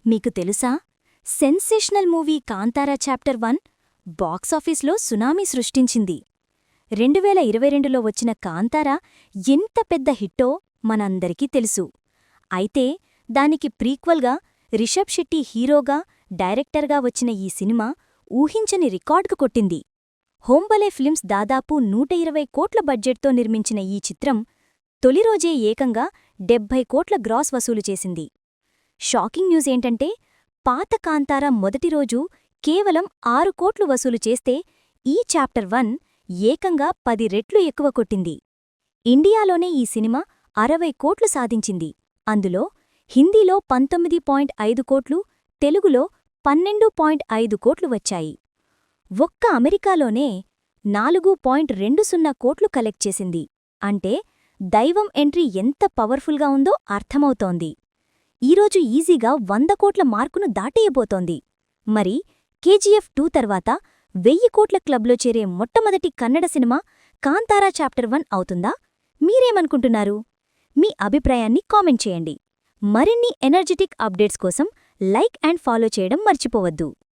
మీకు తెలుసా? Sensational movie Kantara chapter 1 బాక్సాఫీస్లో సునామీ సృష్టించింది. 2022లో వచ్చిన కాంతారా ఎంత పెద్ద హిట్టో మనందరికీ తెలుసు. అయితే దానికి ప్రీక్వల్గా రిషబ్ శెట్టి హీరోగా, డైరెక్టర్గా వచ్చిన ఈ సినిమా ఊహించని రికార్డుకు కొట్టింది. హోంబలే ఫిల్మ్స్ దాదాపు 120 కోట్ల బడ్జెట్తో నిర్మించిన ఈ చిత్రం తొలిరోజే ఏకంగా 70 కోట్ల గ్రాస్ వసూలు చేసింది. షాకింగ్ న్యూస్ ఏంటంటే, పాత కాంతారా మొదటి రోజు కేవలం 6 కోట్లు వసూలు చేస్తే ఈ చాప్టర్ 1 ఏకంగా 10 రెట్లు ఎక్కువ కొట్టింది. ఇండియాలోనే ఈ సినిమా 60 కోట్లు సాధించింది. అందులో హిందీలో 19.5 కోట్లు, తెలుగులో 12.5 కోట్లు వచ్చాయి. ఒక్క అమెరికాలోనే 4.20 కోట్లు కలెక్ట్ చేసింది. అంటే దైవం ఎంట్రీ ఎంత పవర్ఫుల్గా ఉందో అర్థమవుతోంది. ఈరోజు ఈజీగా 100 కోట్ల మార్కును దాటేయబోతోంది. మరి కేజీఎఫ్ 2 తర్వాత 1000 కోట్ల క్లబ్లో చేరే మొట్టమొదటి కన్నడ సినిమా కాంతారా చాప్టర్ 1 అవుతుందా? మీరేమనుకుంటున్నారు? మీ అభిప్రాయాన్ని కామెంట్ చేయండి. మరిన్ని ఎనర్జెటిక్ అప్డేట్స్ కోసం లైక్ అండ్ ఫాలో చేయడం మర్చిపోవద్దు.